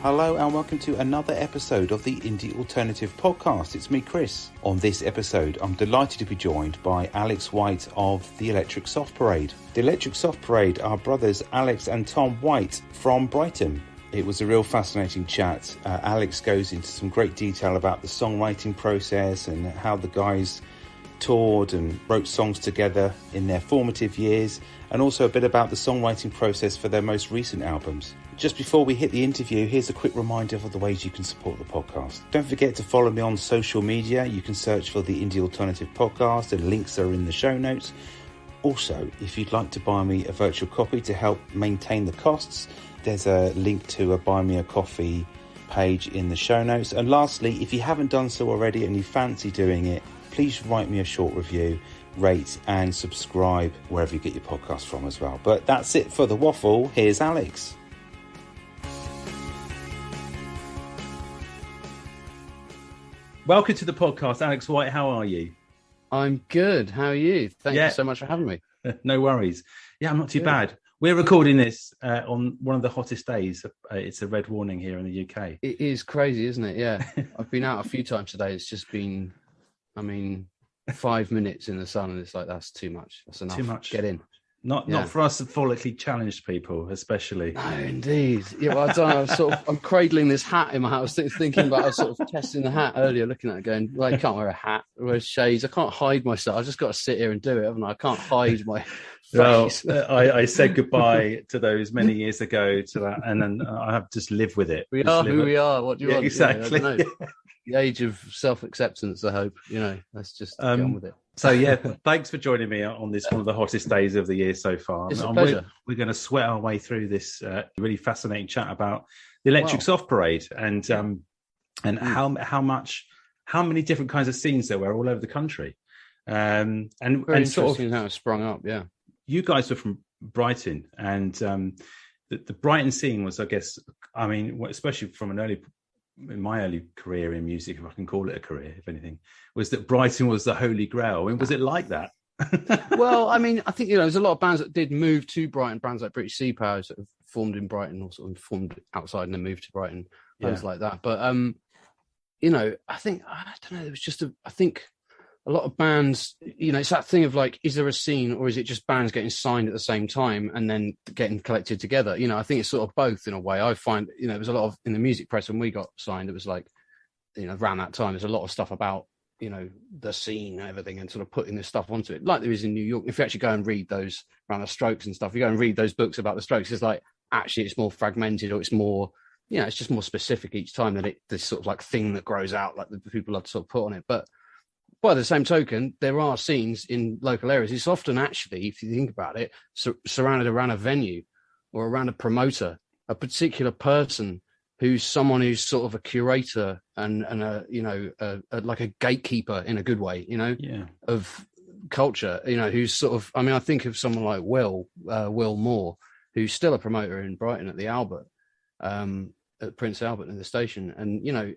Hello and welcome to another episode of the Indie Alternative Podcast. It's me, Chris. On this episode, I'm delighted to be joined by Alex White of the Electric Soft Parade. The Electric Soft Parade are brothers Alex and Tom White from Brighton. It was a real fascinating chat. Alex goes into some great detail about the songwriting process and how the guys toured and wrote songs together in their formative years, and also a bit about the songwriting process for their most recent albums. Just before we hit the interview, here's a quick reminder of the ways you can support the podcast. Don't forget to follow me on social media. You can search for the Indie Alternative Podcast and links are in the show notes. Also, if you'd like to buy me a virtual copy to help maintain the costs, there's a link to a Buy Me a Coffee page in the show notes. And lastly, if you haven't done so already and you fancy doing it, please write me a short review, rate and subscribe wherever you get your podcast from as well. But that's it for the waffle. Here's Alex. Welcome to the podcast, Alex White. How are you? I'm good. How are you? Thank you so much for having me. No worries. Yeah, I'm not too bad. We're recording this on one of the hottest days. It's a red warning here in the UK. It is crazy, isn't it? Yeah. I've been out a few times today. It's just been, 5 minutes in the sun and it's like, that's too much. That's enough. Too much. Get in. Not for us follically challenged people, especially. No, indeed. Yeah, well, I don't know. I'm cradling this hat in my house, thinking about, I was sort of testing the hat earlier, looking at it going, well, I can't wear a hat, wear shades. I can't hide myself. I've just got to sit here and do it, haven't I? I can't hide my face. Well, I said goodbye to those many years ago to that, and then I have just lived with it. We are who we are. What do you want? Exactly. I don't know. The age of self-acceptance, I hope. Let's just get on with it. So thanks for joining me on this one of the hottest days of the year so far. It's a pleasure. We're going to sweat our way through this really fascinating chat about the Electric Soft Parade and how many different kinds of scenes there were all over the country. And sort of how it sprung up. Yeah, you guys were from Brighton, and the Brighton scene was, I guess, especially from in my early career in music, if I can call it a career, if anything, was that Brighton was the holy grail. Was it like that? Well, I think, there's a lot of bands that did move to Brighton, bands like British Sea Power that have formed in Brighton or sort of formed outside and then moved to Brighton, bands like that. But, I don't know, there was just a lot of bands, it's that thing of like, is there a scene or is it just bands getting signed at the same time and then getting collected together? I think it's sort of both in a way. I find, there was a lot of, in the music press when we got signed, it was like, around that time, there's a lot of stuff about, the scene and everything and sort of putting this stuff onto it, like there is in New York. If you actually go and read those around the Strokes and stuff, you go and read those books about the Strokes, it's like, actually it's more fragmented or it's more, it's just more specific each time that this sort of like thing that grows out, like the people love to sort of put on it. But by the same token, there are scenes in local areas. It's often actually, if you think about it, surrounded around a venue or around a promoter, a particular person who's someone who's sort of a curator and like a gatekeeper in a good way, of culture, who's sort of, I think of someone like Will Moore, who's still a promoter in Brighton at the Albert, at Prince Albert in the station. And,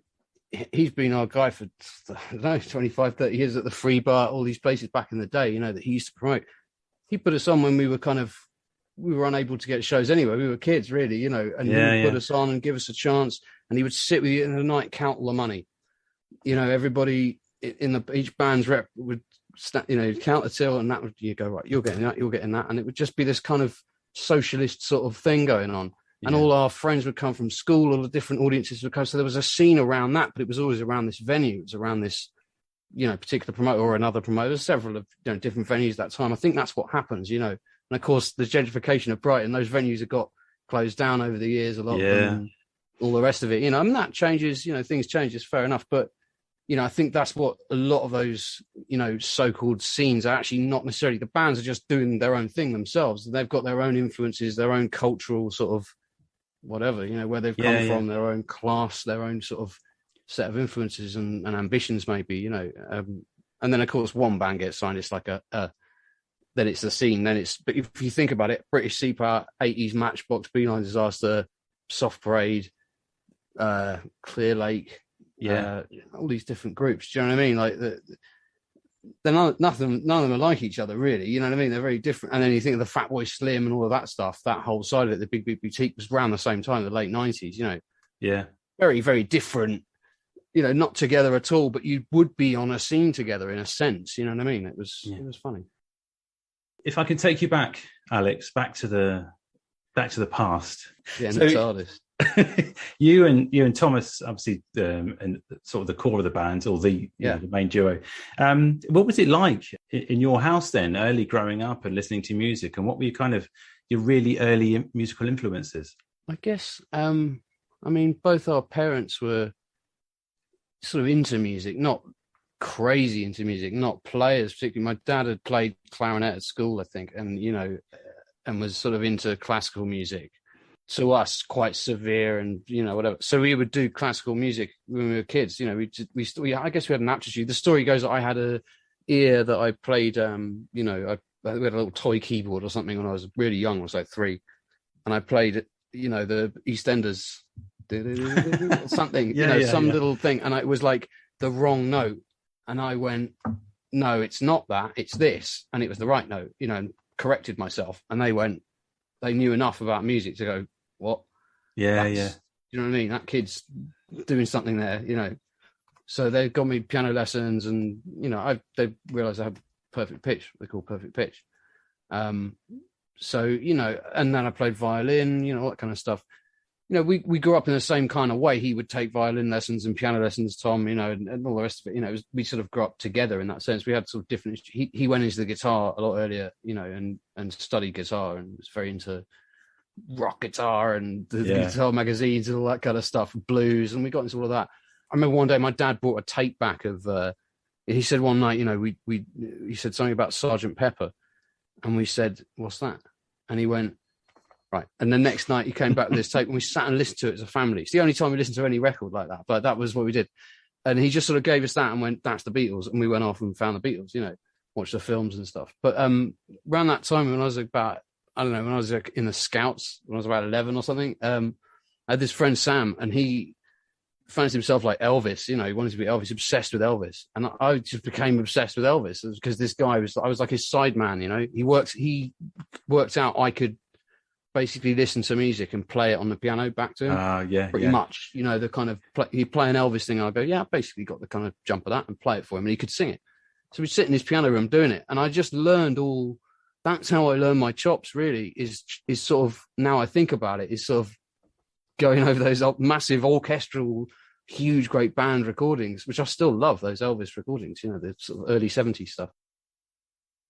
he's been our guy for, I don't know, 25, 30 years at the Free Bar, all these places back in the day, that he used to promote. He put us on when we were unable to get shows anyway. We were kids, really, and he would put us on and give us a chance. And he would sit with you in the night, count all the money. Everybody in each band's rep would, count the till, and that would, you go, right, you're getting that, you're getting that. And it would just be this kind of socialist sort of thing going on. And all our friends would come from school, all the different audiences would come. So there was a scene around that, but it was always around this venue. It was around this, particular promoter or another promoter. There's several of different venues that time. I think that's what happens, And of course, the gentrification of Brighton, those venues have got closed down over the years, a lot of them, all the rest of it. That changes, things change, it's fair enough. But, I think that's what a lot of those, so-called scenes are actually not necessarily. The bands are just doing their own thing themselves. They've got their own influences, their own cultural sort of whatever, where they've come from, their own class, their own sort of set of influences and ambitions, maybe, and then of course one band gets signed, it's like then it's the scene, but if you think about it, British Sea Power, 80s Matchbox, Beeline Disaster, Soft Parade, Clear Lake, all these different groups, do you know what I mean? Like none of them are like each other, really. You know what I mean? They're very different. And then you think of the Fatboy Slim and all of that stuff. That whole side of it, the Big Big Boutique, was around the same time, the late 90s. Yeah. Very, very different, not together at all, but you would be on a scene together in a sense. You know what I mean? It was funny. If I can take you back, Alex, back to the past. Yeah, so, the TARDIS. you and Thomas, obviously, and sort of the core of the band, or the main duo. What was it like in your house then, early growing up and listening to music, and what were your really early musical influences? I guess, both our parents were sort of into music, not crazy into music, not players particularly. My dad had played clarinet at school, I think, and and was sort of into classical music. To us, quite severe, and whatever. So we would do classical music when we were kids. I guess we had an aptitude. The story goes that I had a ear that I played. We had a little toy keyboard or something when I was really young. I was like 3, and I played, the EastEnders, something, little thing, and it was like the wrong note, and I went, no, it's not that, it's this, and it was the right note, and corrected myself, and they knew enough about music to go, what? Yeah. You know what I mean? That kid's doing something there, So they got me piano lessons, and they realised I had perfect pitch. They call perfect pitch. So and then I played violin, all that kind of stuff. We grew up in the same kind of way. He would take violin lessons and piano lessons, Tom, and all the rest of it. We sort of grew up together in that sense. We had sort of different. He went into the guitar a lot earlier, and studied guitar, and was very into rock guitar and the guitar magazines and all that kind of stuff, blues, and we got into all of that. I remember one day my dad brought a tape back of. He said one night, he said something about Sergeant Pepper, and we said, "What's that?" And he went, right. And the next night he came back with this tape, and we sat and listened to it as a family. It's the only time we listened to any record like that, but that was what we did. And he just sort of gave us that and went, "That's the Beatles," and we went off and found the Beatles, watched the films and stuff. But around that time, when I was about, when I was in the Scouts, when I was about 11 or something, I had this friend Sam, and he fancies himself like Elvis. He wanted to be Elvis, obsessed with Elvis, and I just became obsessed with Elvis because this guy I was like his sideman. He worked out I could basically listen to music and play it on the piano back to him. Pretty much. The kind of he'd play an Elvis thing, and I'd go, yeah, I basically got the kind of jump of that, and play it for him, and he could sing it. So we'd sit in his piano room doing it, and I just learned all. That's how I learned my chops. Really, is sort of, now I think about it, is sort of going over those massive orchestral, huge, great band recordings, which I still love, those Elvis recordings, the sort of early 70s stuff.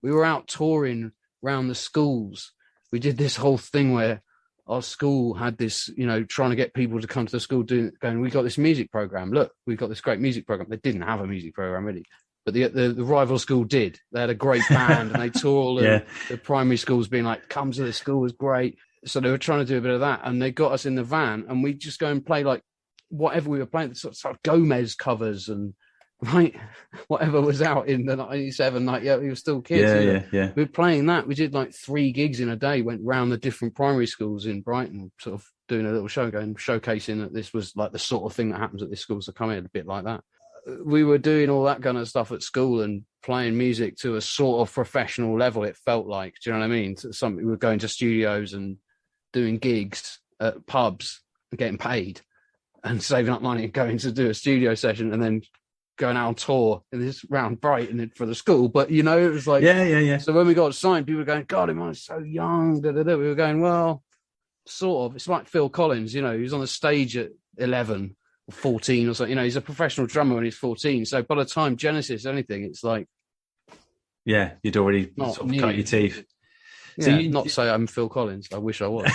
We were out touring around the schools. We did this whole thing where our school had this, trying to get people to come to the school going, we got this music program. Look, we've got this great music program. They didn't have a music program, really. But the rival school did. They had a great band, and they toured all the primary schools being like, come to the school, was great. So they were trying to do a bit of that, and they got us in the van, and we just go and play like whatever we were playing, sort of Gomez covers and whatever was out in the 97. Like, we were still kids. Yeah. We were playing that. We did like 3 gigs in a day. Went round the different primary schools in Brighton, sort of doing a little show, showcasing that this was like the sort of thing that happens at these schools that come in, a bit like that. We were doing all that kind of stuff at school and playing music to a sort of professional level. It felt like, do you know what I mean? We were going to studios and doing gigs at pubs and getting paid and saving up money and going to do a studio session and then going out on tour in this round Brighton for the school. But, it was like... Yeah. So when we got signed, people were going, God, he was so young. We were going, well, sort of. It's like Phil Collins, he was on the stage at 11 or 14 or something. He's a professional drummer when he's 14. So by the time Genesis, anything, it's like... Yeah, you'd already sort of cut your teeth. Yeah, so not say I'm Phil Collins. I wish I was.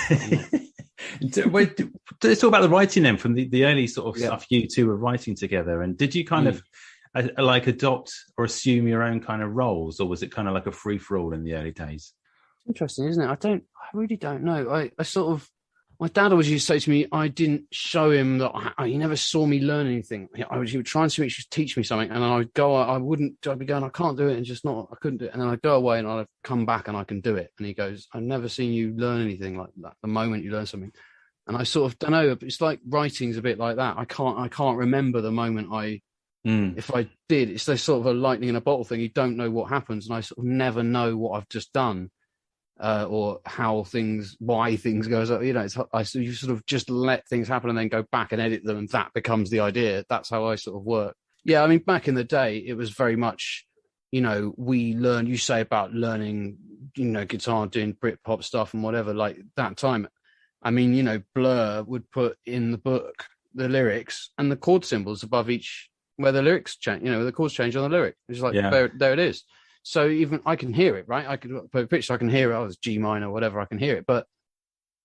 Let's talk about the writing then, from the early sort of stuff you two were writing together. And did you kind of like adopt or assume your own kind of roles, or was it kind of like a free for all in the early days? Interesting, isn't it? I really don't know. I sort of, my dad always used to say to me, I didn't show him that he never saw me learn anything. He would try and teach me something, and then I'd go, I'd be going, I can't do it, and I couldn't do it. And then I'd go away and I'd come back and I can do it. And he goes, I've never seen you learn anything like that, the moment you learn something. And I sort of don't know, it's like writing's a bit like that. I can't remember the moment if I did, it's this sort of a lightning in a bottle thing. You don't know what happens, and I sort of never know what I've just done. or why things goes up. You know, you sort of just let things happen and then go back and edit them, and that becomes the idea. That's how I sort of work. Yeah, I mean, back in the day, it was very much, you know, you say about learning, you know, guitar, doing Britpop stuff and whatever, like that time. I mean, you know, Blur would put in the book the lyrics and the chord symbols above each, where the lyrics change, you know, the chords change on the lyric. It's like, there it is. So even I can hear it, right? I could put a picture, I can hear it. Oh, it's G minor, whatever, I can hear it. But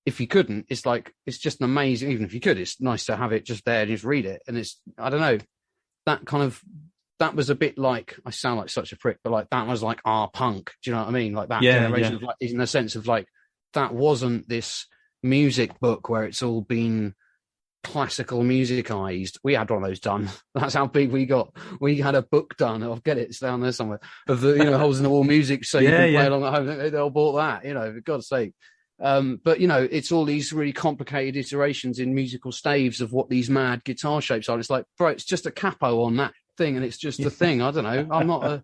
if you couldn't, it's like, it's just an amazing, even if you could, it's nice to have it just there and just read it. And it's, I don't know, that was a bit like, I sound like such a prick, but like that was like our punk. Do you know what I mean? Like that generation of like, in the sense of like, that wasn't this music book where it's all been classical musicized. We had one of those done. That's how big we got. We had a book done. I'll get it. It's down there somewhere of the, you know, holes in the wall music, so you can play along at home. They all bought that, you know, for God's sake. But you know, it's all these really complicated iterations in musical staves of what these mad guitar shapes are. It's like, bro, it's just a capo on that thing, and it's just a thing. I don't know.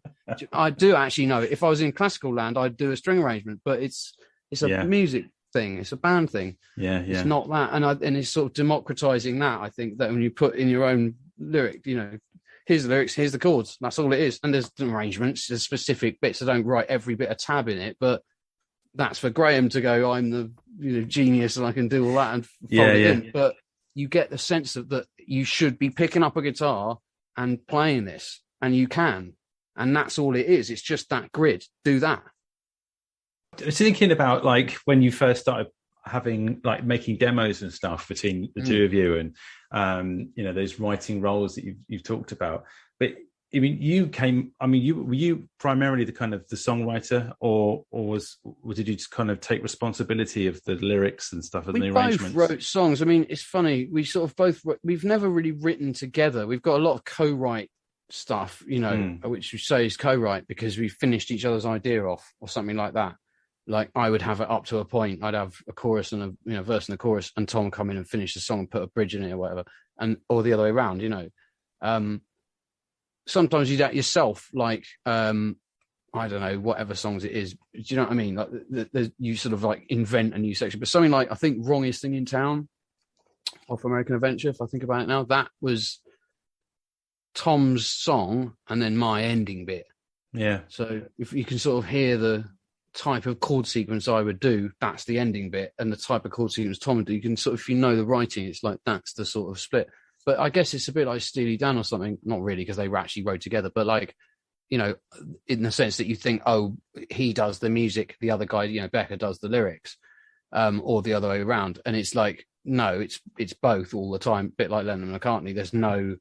I do actually know. If I was in classical land, I'd do a string arrangement, but it's a music thing. It's a band thing. It's not that, and it's sort of democratizing that. I think that when you put in your own lyric, you know, here's the lyrics, here's the chords. That's all it is. And there's arrangements, there's specific bits. I don't write every bit of tab in it, but that's for Graham to go, I'm the, you know, genius and I can do all that and fold it in. But you get the sense of that you should be picking up a guitar and playing this, and you can. And that's all it is. It's just that grid. Do that. I was thinking about like when you first started having like making demos and stuff between the two of you, and you know, those writing roles that you've talked about. But I mean, were you primarily the kind of the songwriter, or did you just kind of take responsibility of the lyrics and stuff and the arrangements? We both wrote songs. I mean, it's funny. We sort of we've never really written together. We've got a lot of co-write stuff, you know, which we say is co-write because we finished each other's idea off or something like that. Like I would have it up to a point. I'd have a chorus and a verse and a chorus, and Tom come in and finish the song and put a bridge in it or whatever, or the other way around, you know. Sometimes you do that yourself, like I don't know, whatever songs it is. Do you know what I mean? Like you sort of like invent a new section. But something like, I think Wrongest Thing in Town off American Adventure, if I think about it now, that was Tom's song and then my ending bit. Yeah. So if you can sort of hear the type of chord sequence I would do, that's the ending bit, and the type of chord sequence Tom would do, you can sort of, if you know the writing, it's like that's the sort of split. But I guess it's a bit like Steely Dan or something. Not really, because they actually wrote together, but like, you know, in the sense that you think, oh, he does the music, the other guy, you know, Becker does the lyrics, or the other way around. And it's like, no, it's both all the time. A bit like Lennon and McCartney. There's no,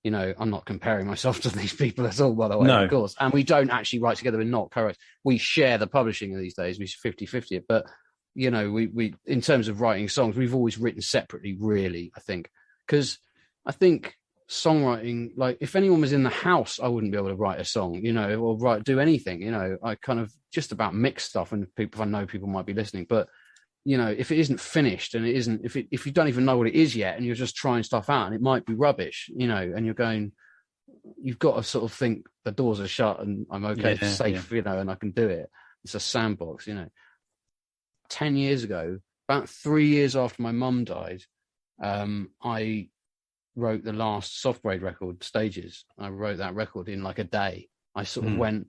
you know, I'm not comparing myself to these people at all, by the way, of course. And we don't actually write together. We're not correct. We share the publishing these days. We 50-50 it. But, you know, we in terms of writing songs, we've always written separately, really, I think. Because I think songwriting, like if anyone was in the house, I wouldn't be able to write a song, you know, or do anything, you know. I kind of just about mix stuff, and people, I know people might be listening, but you know, if it isn't finished and it isn't, if you don't even know what it is yet and you're just trying stuff out and it might be rubbish, you know, and you're going, you've got to sort of think the doors are shut and I'm okay, it's safe, you know, and I can do it. It's a sandbox, you know. 10 years ago, about 3 years after my mum died, I wrote the last Soft Parade record, Stages. I wrote that record in like a day. I sort of went,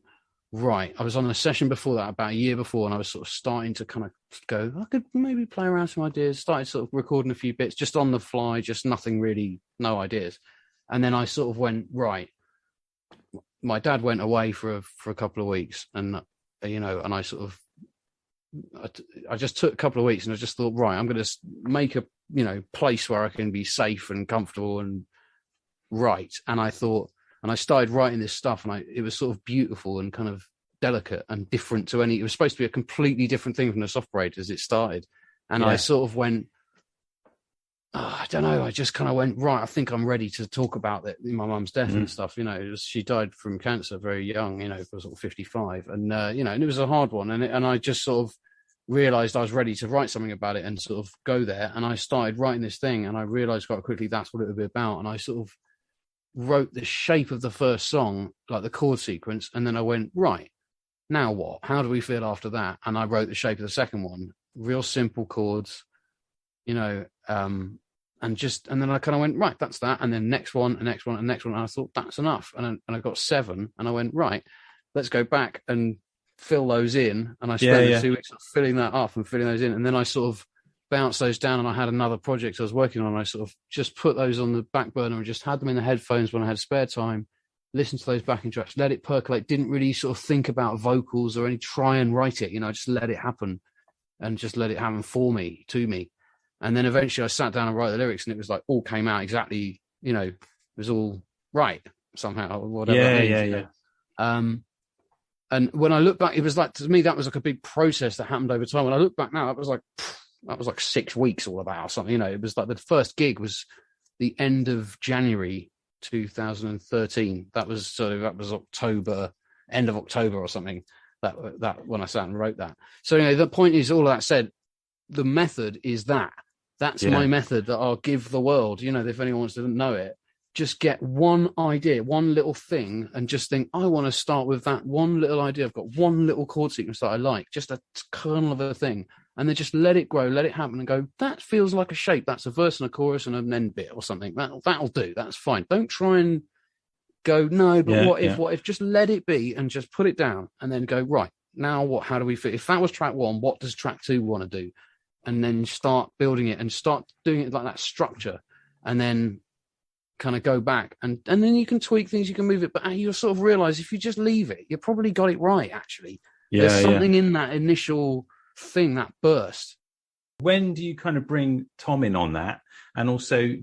right. I was on a session before that, about a year before, and I was sort of starting to kind of go, I could maybe play around some ideas. Started sort of recording a few bits just on the fly, just nothing really, no ideas. And then I sort of went, right. My dad went away for a couple of weeks, and, you know, and I sort of, I just took a couple of weeks and I just thought, right, I'm going to make a, you know, place where I can be safe and comfortable and write. And I thought, and I started writing this stuff, and it was sort of beautiful and kind of delicate and different to it was supposed to be a completely different thing from the Soft Parade as it started. And I sort of went, oh, I don't know. I just kind of went, right, I think I'm ready to talk about it, my mum's death and stuff. You know, she died from cancer very young, you know, for sort of 55. And, you know, and it was a hard one. And I just sort of realized I was ready to write something about it and sort of go there. And I started writing this thing, and I realized quite quickly that's what it would be about. And I sort of wrote the shape of the first song, like the chord sequence. And then I went, right, now what? How do we feel after that? And I wrote the shape of the second one, real simple chords, you know, and then I kind of went, right, that's that. And then next one, and next one, and next one. And I thought, that's enough. And I got 7, and I went, right, let's go back and fill those in. And I spent 2 weeks filling that up and filling those in. And then I sort of bounced those down, and I had another project I was working on. I sort of just put those on the back burner and just had them in the headphones when I had spare time, listened to those backing tracks, let it percolate, didn't really sort of think about vocals or any try and write it, you know, just let it happen and just let it happen to me. And then eventually I sat down and wrote the lyrics, and it was like all came out exactly, you know, it was all right somehow, or whatever. Yeah. And when I look back, it was like, to me, that was like a big process that happened over time. When I look back now, that was like 6 weeks all about or something, you know. It was like the first gig was the end of January 2013. That was October, end of October or something, that when I sat and wrote that. So, you know, the point is, all of that said, the method is that's my method that I'll give the world. You know, if anyone wants to know it, just get one idea, one little thing, and just think, I want to start with that one little idea. I've got one little chord sequence that I like, just a kernel of a thing, and then just let it grow, let it happen, and go, that feels like a shape. That's a verse and a chorus and an end bit or something. That'll do. That's fine. Don't try and go, no, but what if? Just let it be and just put it down, and then go, right, now what? How do we fit? If that was track 1, what does track 2 want to do? And then start building it and start doing it like that structure, and then kind of go back and then you can tweak things, you can move it, but you'll sort of realize if you just leave it, you probably got it right. Actually, there's something in that initial thing, that burst. When do you kind of bring Tom in on that? And also,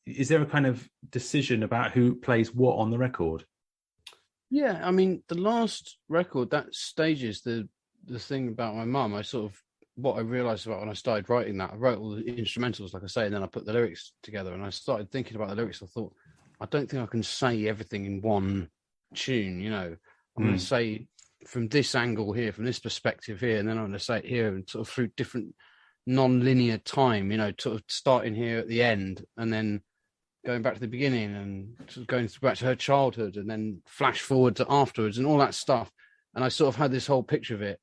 is there a kind of decision about who plays what on the record? Yeah, I mean, the last record, that stages the thing about my mum. What I realized about when I started writing that, I wrote all the instrumentals, like I say, and then I put the lyrics together, and I started thinking about the lyrics. I thought, I don't think I can say everything in one tune, you know. I'm going to say from this angle here, from this perspective here, and then I'm going to say it here, and sort of through different non-linear time, you know, sort of starting here at the end, and then going back to the beginning, and sort of going back to her childhood, and then flash forward to afterwards, and all that stuff. And I sort of had this whole picture of it.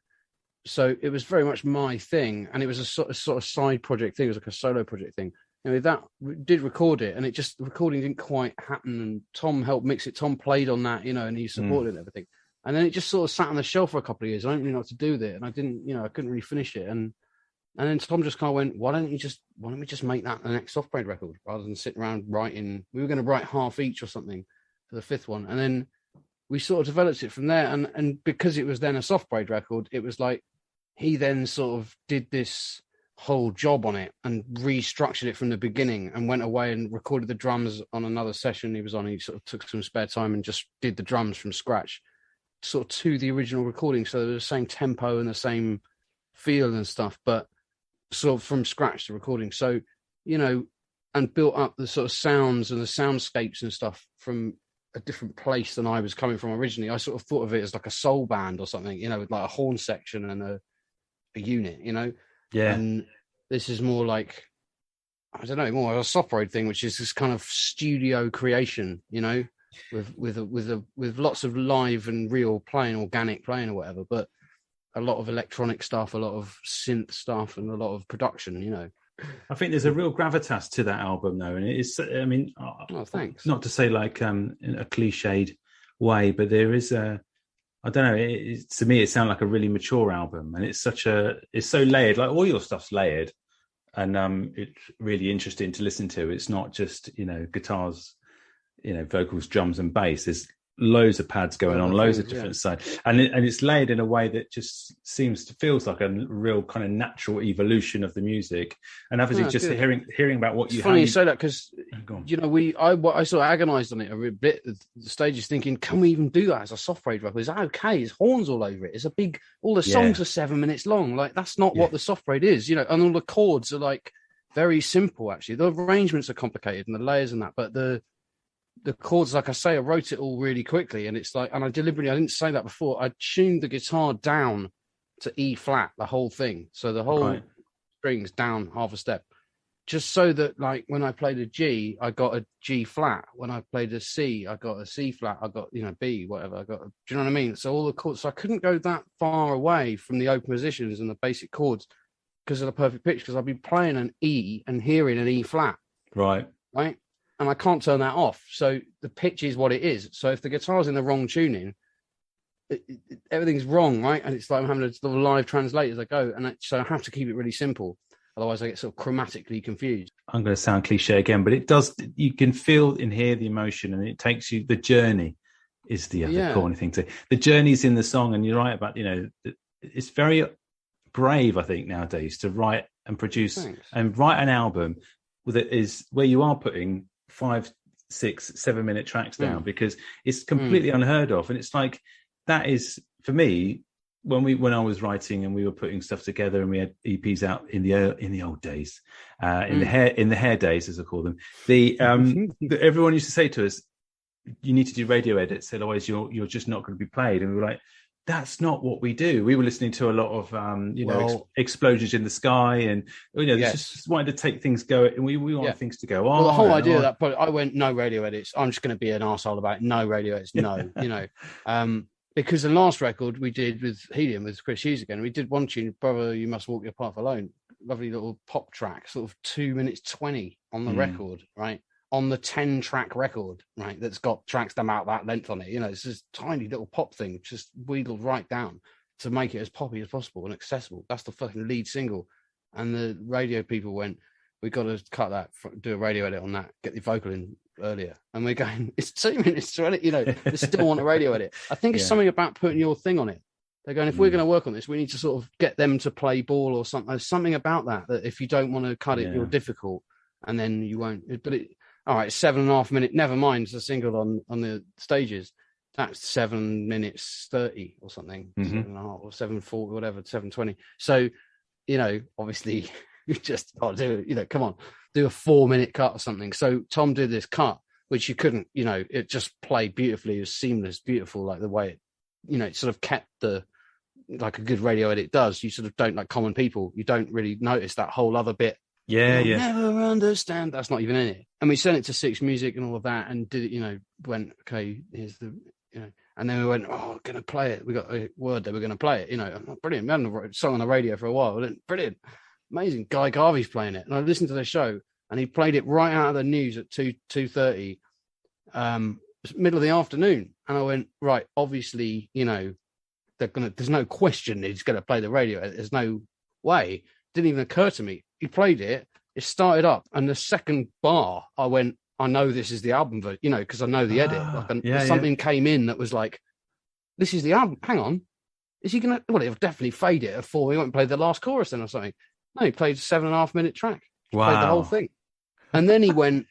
So it was very much my thing, and it was a sort of side project thing. It was like a solo project thing. You know, that did record it, and the recording didn't quite happen. And Tom helped mix it. Tom played on that, you know, and he supported and everything. And then it just sort of sat on the shelf for a couple of years. I didn't really know what to do with it, and I couldn't really finish it. And then Tom just kind of went, why don't we just make that the next Soft Parade record rather than sitting around writing? We were going to write half each or something for the 5th one, and then we sort of developed it from there. And because it was then a Soft Parade record, it was like, he then sort of did this whole job on it and restructured it from the beginning, and went away and recorded the drums on another session he was on. He sort of took some spare time and just did the drums from scratch, sort of to the original recording. So there was the same tempo and the same feel and stuff, but sort of from scratch to recording. So, you know, and built up the sort of sounds and the soundscapes and stuff from a different place than I was coming from originally. I sort of thought of it as like a soul band or something, you know, with like a horn section and a unit, you know. And this is more like, I don't know, more a Soft Parade thing, which is this kind of studio creation, you know, with lots of live and real playing, organic playing or whatever, but a lot of electronic stuff, a lot of synth stuff, and a lot of production, you know. I think there's a real gravitas to that album, though, and it is. I mean, thanks. Not to say like in a cliched way, but there is a. I don't know. To me, it sounds like a really mature album, and it's so layered. Like all your stuff's layered, and it's really interesting to listen to. It's not just, you know, guitars, you know, vocals, drums, and bass. There's loads of pads going on, loads of different sides, and it's layered in a way that just feels like a real kind of natural evolution of the music. And obviously, just hearing about what it's funny you say that, because you know, I sort of agonised on it a bit at the stages, thinking, can we even do that as a Soft Parade record? Is that okay? It's horns all over it. It's a big. All the songs are 7 minutes long. Like, that's not what the Soft Parade is, you know. And all the chords are like very simple. Actually, the arrangements are complicated and the layers and that, but the chords, like I say, I wrote it all really quickly, and it's like, and I didn't say that before, I tuned the guitar down to E flat, the whole thing. So the whole strings down half a step. just so that, like, when I played a G, I got a G flat. When I played a C, I got a C flat. I got, B, whatever. Do you know what I mean? So all the chords, so I couldn't go that far away from the open positions and the basic chords because of the perfect pitch, because I'd be playing an E and hearing an E flat. Right. And I can't turn that off. So the pitch is what it is. So if the guitar's in the wrong tuning, everything's wrong, right? And it's like I'm having to sort of live translate as I go. And so I have to keep it really simple. Otherwise I get sort of chromatically confused. I'm going to sound cliche again, but it does, you can feel and hear the emotion, and it takes you, the journey is the other corny thing to, the journey's in the song. And you're right about, it's very brave, I think, nowadays to write and produce and write an album that is where you are putting 5, 6, 7 minute tracks down, because it's completely unheard of. And it's like, that is, for me, when I was writing and we were putting stuff together and we had EPs out in the old days, in the hair days, as I call them, everyone used to say to us, you need to do radio edits, otherwise you're just not going to be played. And we were like, that's not what we do. We were listening to a lot of explosions in the sky, and just wanted to take things go, and we want things to go on. Well, the whole idea of that, but I went, no radio edits. I'm just going to be an arsehole about it. No radio edits. No, because the last record we did with Helium, with Chris Hughes again, we did one tune, Brother, You Must Walk Your Path Alone. Lovely little pop track, sort of 2 minutes 20 on the record, right? On the 10-track record, right? That's got tracks about that length on it. It's this tiny little pop thing, just wheedled right down to make it as poppy as possible and accessible. That's the fucking lead single. And the radio people went, we've got to cut that, do a radio edit on that, get the vocal in earlier. And we're going, it's 2 minutes 20, they still want a radio edit. I think it's something about putting your thing on it. They're going, if we're going to work on this, we need to sort of get them to play ball or something. There's something about that if you don't want to cut it, you're difficult, and then you won't. But all right, 7.5 minutes, never mind the single on the stages. That's 7 minutes 30 or something, 7.5 or 7:40, whatever, 7:20. So, obviously you just got to do, come on, do a 4-minute cut or something. So Tom did this cut, which you couldn't, it just played beautifully. It was seamless, beautiful, like the way it, it sort of kept like a good radio edit does. You sort of don't, like common people, you don't really notice that whole other bit. Never understand. That's not even in it. And we sent it to Six Music and all of that, and did it. Went, okay, here's the, and then we went, we're gonna play it. We got a word that we're gonna play it. Brilliant. We hadn't a song on the radio for a while. Brilliant, amazing. Guy Garvey's playing it, and I listened to the show, and he played it right out of the news at 2:30, middle of the afternoon, and I went, right. Obviously, there's no question he's gonna play the radio. There's no way. Didn't even occur to me. He played it, it started up, and the second bar, I went, I know this is the album, because I know the edit. Something came in that was like, this is the album. Hang on. Is he going to, he'll definitely fade it at 4. He won't play the last chorus then or something. No, he played a 7.5 minute track. Wow. Played the whole thing. And then he went,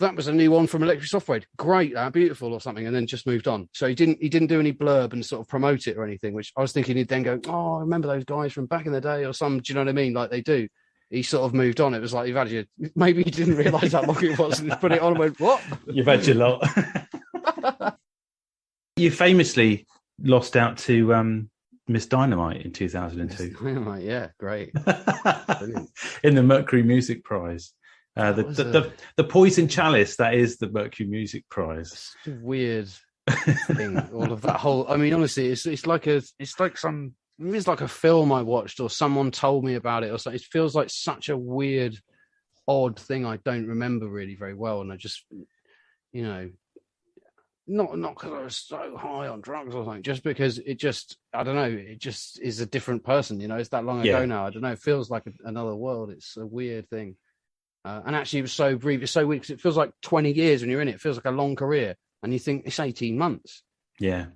that was a new one from Electric Soft Parade. Great, beautiful or something, and then just moved on. So he didn't do any blurb and sort of promote it or anything, which I was thinking he'd then go, oh, I remember those guys from back in the day or something. Do you know what I mean? Like they do. He sort of moved on. It was like, maybe he didn't realise how long it was and put it on and went, what? You've had your lot. You famously lost out to Miss Dynamite in 2002. Miss Dynamite, yeah, great. In the Mercury Music Prize. The Poison Chalice, that is the Mercury Music Prize. It's a weird thing, all of that whole, honestly, it's like a film I watched or someone told me about it or something. It feels like such a weird, odd thing I don't remember really very well. And I just, not because I was so high on drugs or something, just because I don't know, it just is a different person, it's that long ago now. I don't know, it feels like another world. It's a weird thing. And actually it was so brief, it's so weird because it feels like 20 years when you're in it. It feels like a long career. And you think it's 18 months. Yeah.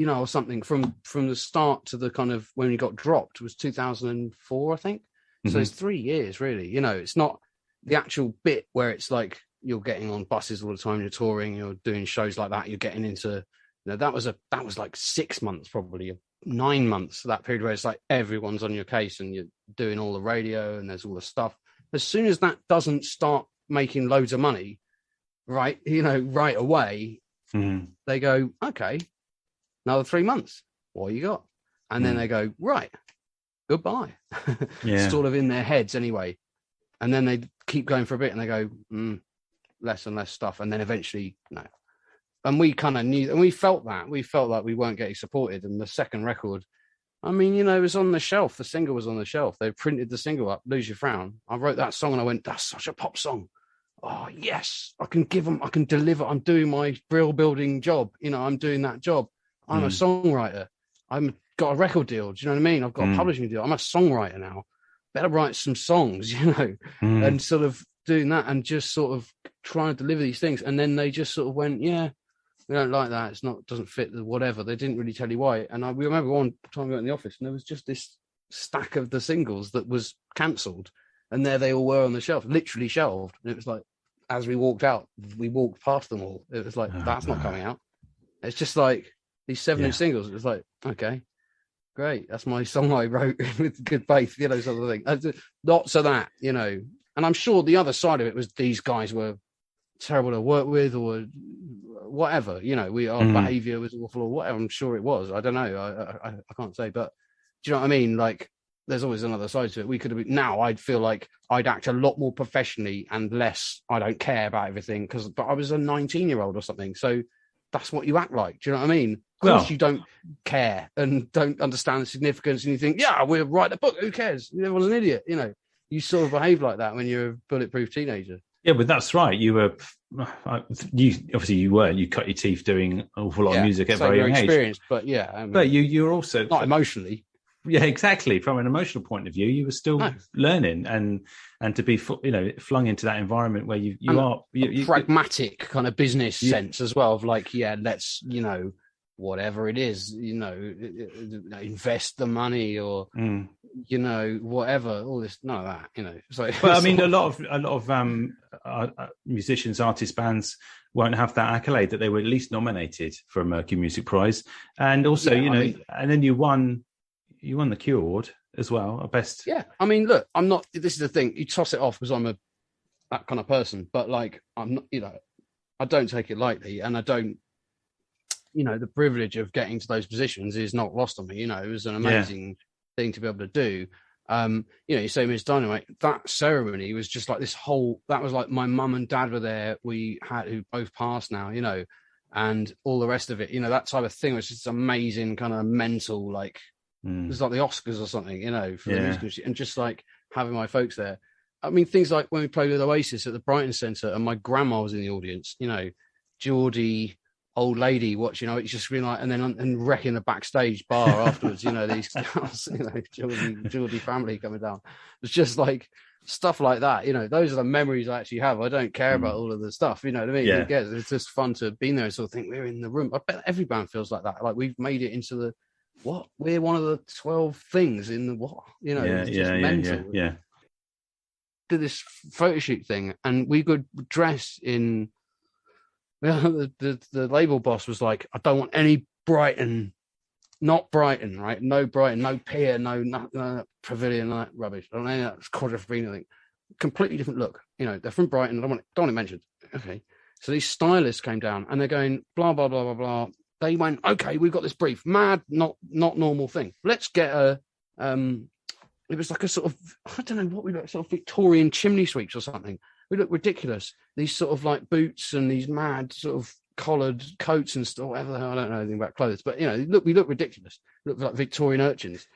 Or something from the start to the kind of when he got dropped was 2004, I think. So it's 3 years, really. It's not the actual bit where it's like you're getting on buses all the time, you're touring, you're doing shows like that, you're getting into, that was like 6 months, probably 9 months, that period where it's like everyone's on your case and you're doing all the radio and there's all the stuff. As soon as that doesn't start making loads of money, right, right away, they go, okay, another 3 months. What you got? And then they go, right, goodbye. Yeah. Sort of in their heads anyway. And then they keep going for a bit and they go, less and less stuff. And then eventually, no. And we kind of knew, and we felt that. We felt like we weren't getting supported. And the second record, I mean, you know, it was on the shelf. The single was on the shelf. They printed the single up, Lose Your Frown. I wrote that song and I went, that's such a pop song. Oh, yes, I can deliver. I'm doing my brill building job. You know, I'm doing that job. I'm a songwriter. I've got a record deal. Do you know what I mean? I've got a publishing deal. I'm a songwriter now. Better write some songs, you know, and sort of doing that and just sort of trying to deliver these things. And then they just sort of went, yeah, we don't like that. It's not, doesn't fit the whatever. They didn't really tell you why. And we remember one time we went in the office and there was just this stack of the singles that was cancelled. And there they all were on the shelf, literally shelved. And it was like, as we walked out, we walked past them all. It was like, that's not coming out. It's just like these 7-inch singles. It was like, okay, great. That's my song I wrote with good faith, you know, sort of thing. Not so that, you know. And I'm sure the other side of it was these guys were terrible to work with or whatever, you know, our behavior was awful or whatever. I'm sure it was. I don't know. I can't say. But do you know what I mean? Like, there's always another side to it. We could have been, now I'd feel like I'd act a lot more professionally and less, I don't care about everything but I was a 19-year-old or something. So that's what you act like. Do you know what I mean? Of course you don't care and don't understand the significance and you think, yeah, we'll write a book. Who cares? Everyone's an idiot. You know, you sort of behave like that when you're a bulletproof teenager. Yeah, but that's right. You obviously you weren't. You cut your teeth doing an awful lot of music at a very young age. But yeah, I mean, but you're also not emotionally. Yeah, exactly. From an emotional point of view, you were still learning, and to be, you know, flung into that environment where you are pragmatic kind of business sense as well of like, yeah, let's, you know, whatever it is, you know, invest the money or you know, whatever. All this, none of that, you know. So, well, I mean, a lot of musicians, artists, bands won't have that accolade that they were at least nominated for a Mercury Music Prize, and also, and then you won the Q Award as well, at best. Yeah, I mean, look, I'm not. This is the thing. You toss it off because I'm that kind of person, but like, I'm not. You know, I don't take it lightly, and I don't. You know, the privilege of getting to those positions is not lost on me. You know, it was an amazing thing to be able to do. You know, you say Miss Dynamite, that ceremony was just like this whole. That was like my mum and dad were there. We had who both passed now. You know, and all the rest of it. You know, that type of thing was just amazing, kind of mental, like. It was like the Oscars or something, you know, for the music industry, and just like having my folks there. I mean, things like when we played with Oasis at the Brighton Centre and my grandma was in the audience, you know, Geordie, old lady watching, you know, it's just been like, and then wrecking the backstage bar afterwards, you know, these girls, you know, Geordie family coming down. It's just like stuff like that, you know, those are the memories I actually have. I don't care about all of the stuff, you know what I mean? Yeah. It's just fun to be there and sort of think we're in the room. I bet every band feels like that. Like we've made it into the, what? We're one of the 12 things in the what? You know, it's just mental. Yeah. Did this photo shoot thing, and we could dress in. The label boss was like, "I don't want any Brighton, not Brighton, right? No Brighton, no pier, no pavilion, no that rubbish. I don't know, that's Quadrophenia thing. Completely different look. You know, they're from Brighton. I don't want it mentioned. Okay, so these stylists came down, and they're going blah blah blah blah blah. They went, okay, we've got this brief, mad, not normal thing. Let's get it was like a sort of, I don't know what we look, sort of Victorian chimney sweeps or something. We look ridiculous. These sort of like boots and these mad sort of collared coats and stuff, whatever the hell, I don't know anything about clothes, but you know, we look ridiculous. We look like Victorian urchins.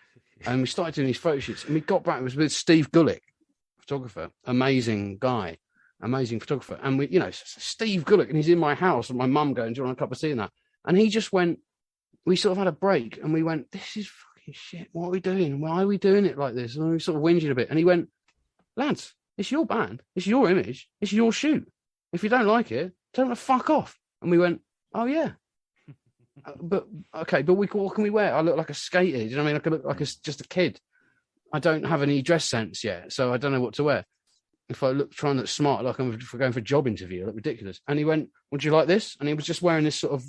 And we started doing these photo shoots and we got back, it was with Steve Gullick, photographer, amazing guy, amazing photographer. And we, you know, Steve Gullick, and he's in my house and my mum going, do you want a cup of tea and that? And he just went, we sort of had a break and we went, this is fucking shit. What are we doing? Why are we doing it like this? And we sort of whinged a bit. And he went, lads, it's your band. It's your image. It's your shoot. If you don't like it, tell them to fuck off. And we went, oh, yeah. But what can we wear? I look like a skater. Do you know what I mean? I look like just a kid. I don't have any dress sense yet, so I don't know what to wear. If I try and look smart, like I'm going for a job interview, I look ridiculous. And he went, would you like this? And he was just wearing this sort of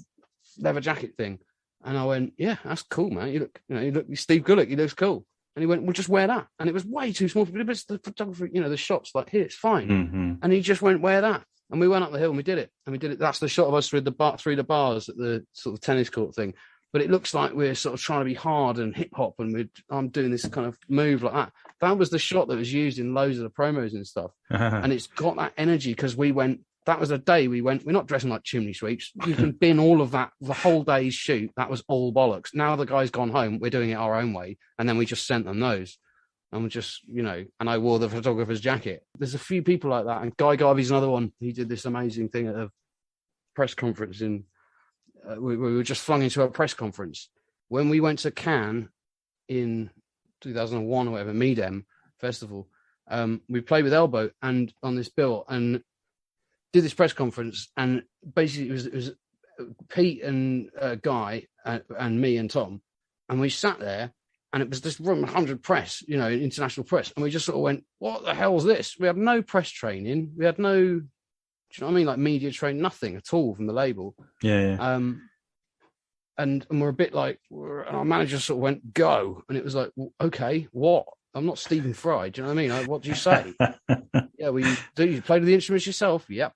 leather jacket thing. And I went, yeah, that's cool, man. You look Steve Gullick, he looks cool. And he went, well, just wear that. And it was way too small. But it's the photography, you know, the shots like here, it's fine. Mm-hmm. And he just went, wear that. And we went up the hill and we did it. That's the shot of us through the bars at the sort of tennis court thing. But it looks like we're sort of trying to be hard and hip hop, and I'm doing this kind of move like that. that was the shot that was used in loads of the promos and stuff. And it's got that energy because we went. That was a day we went. We're not dressing like chimney sweeps. You can bin all of that. The whole day's shoot. That was all bollocks. Now the guy's gone home. We're doing it our own way, and then we just sent them those. And we just, and I wore the photographer's jacket. There's a few people like that. And Guy Garvey's another one. He did this amazing thing at a press conference we were just flung into a press conference. When we went to Cannes in 2001 or whatever, Medem Festival, we played with Elbow and on this bill and did this press conference. And basically it was Pete and Guy and me and Tom. And we sat there. And it was this room, 100 press, international press. And we just sort of went, what the hell is this? We had no press training. We had no, do you know what I mean? Like media training, nothing at all from the label. Yeah. And we're a bit like, our manager sort of went, go. And it was like, well, okay, what? I'm not Stephen Fry. Do you know what I mean? Like, what do you say? Yeah, well, you played with the instruments yourself? Yep.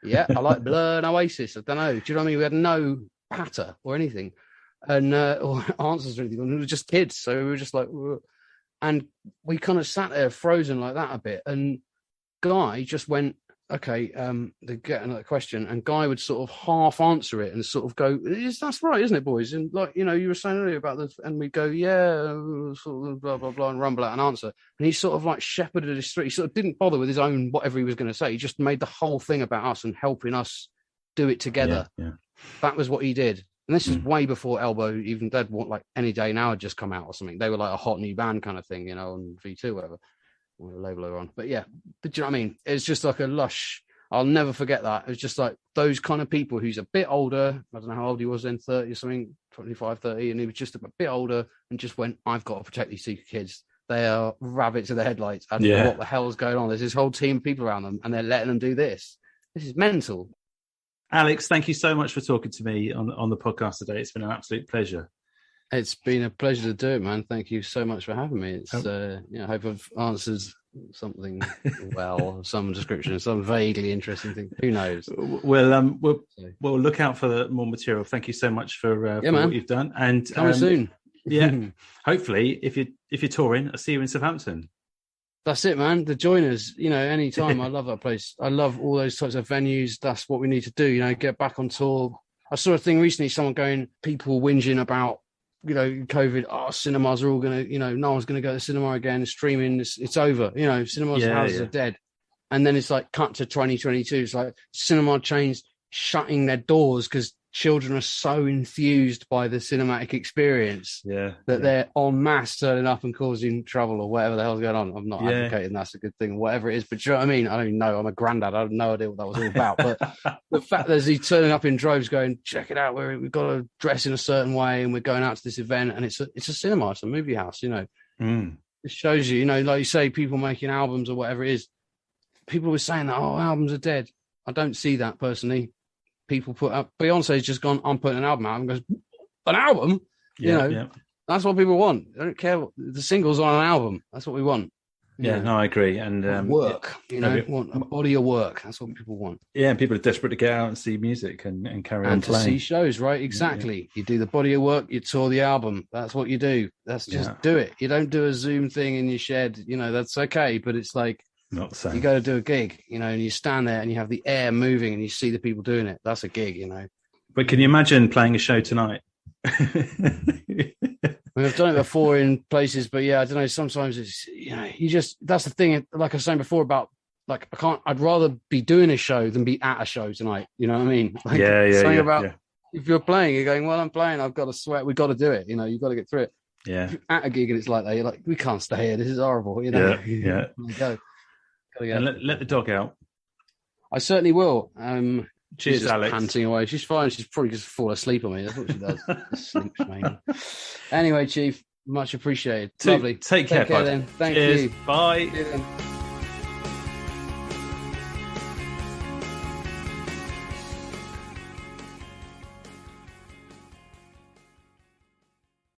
Yeah, I like Blur and Oasis. I don't know. Do you know what I mean? We had no patter or anything. And or answers or anything. We were just kids, so we were just like, whoa. And we kind of sat there frozen like that a bit. And Guy just went, okay, they get another question, and Guy would sort of half answer it and sort of go, that's right, isn't it, boys? And like, you were saying earlier about this, and we'd go, yeah, sort of blah blah blah, and rumble out an answer. And he sort of like shepherded us through. He sort of didn't bother with his own whatever he was going to say. He just made the whole thing about us and helping us do it together. Yeah. That was what he did. And this is way before Elbow, even they'd want like Any Day Now had just come out or something. They were like a hot new band kind of thing, on V2, whatever, or the label they're on. But yeah, do you know what I mean? It's just like a lush. I'll never forget that. It was just like those kind of people who's a bit older. I don't know how old he was then, 30 or something, 25, 30. And he was just a bit older and just went, I've got to protect these secret kids. They are rabbits in the headlights. I don't know what the hell is going on. There's this whole team of people around them and they're letting them do this. This is mental. Alex, thank you so much for talking to me on the podcast today. It's been an absolute pleasure. It's been a pleasure to do it, man. Thank you so much for having me. It's I hope I've answered something some description, some vaguely interesting thing. Who knows? We'll look out for the more material. Thank you so much for what you've done. And coming soon. Yeah, hopefully, if you're touring, I'll see you in Southampton. That's it, man. The Joiners, anytime. I love that place. I love all those types of venues. That's what we need to do, get back on tour. I saw a thing recently, someone going, people whinging about, COVID. Cinemas are all going to, no one's going to go to the cinema again. Streaming, it's over. Cinemas houses are dead. And then it's like cut to 2022. It's like cinema chains shutting their doors because children are so enthused by the cinematic experience that they're en masse turning up and causing trouble or whatever the hell's going on. I'm not advocating that's a good thing, whatever it is, but do you know what I mean? I don't even know. I'm a granddad. I have no idea what that was all about. But the fact that he's turning up in droves going, check it out, we've got to dress in a certain way and we're going out to this event and it's a cinema, it's a movie house, It shows you, like you say, people making albums or whatever it is. People were saying that, albums are dead. I don't see that personally. People put up, Beyonce's just gone, I'm putting an album out and goes, an album? That's what people want. I don't care. The singles on an album. That's what we want. No, I agree. And work, want a body of work. That's what people want. Yeah, and people are desperate to get out and see music and carry on playing. And to see shows, right? Exactly. Yeah. You do the body of work, you tour the album. That's what you do. That's just do it. You don't do a Zoom thing in your shed. That's okay. But it's like, not the same. You go to do a gig, and you stand there and you have the air moving and you see the people doing it. That's a gig, But can you imagine playing a show tonight? I've done it before in places, but I don't know. Sometimes it's, that's the thing. Like I was saying before about, like, I'd rather be doing a show than be at a show tonight. You know what I mean? Like, if you're playing, you're going, well, I'm playing, I've got to sweat. We've got to do it. You've got to get through it. Yeah. If you're at a gig and it's like that, you're like, we can't stay here. This is horrible. Yeah. Go. And let the dog out. I certainly will. Cheers, she's Alex. Panting away. She's fine. She's probably just fall asleep on me. That's what she does. Sleeps, man. Anyway, Chief, much appreciated. Lovely. Take care, then. Thank Cheers. you. Bye. See you then.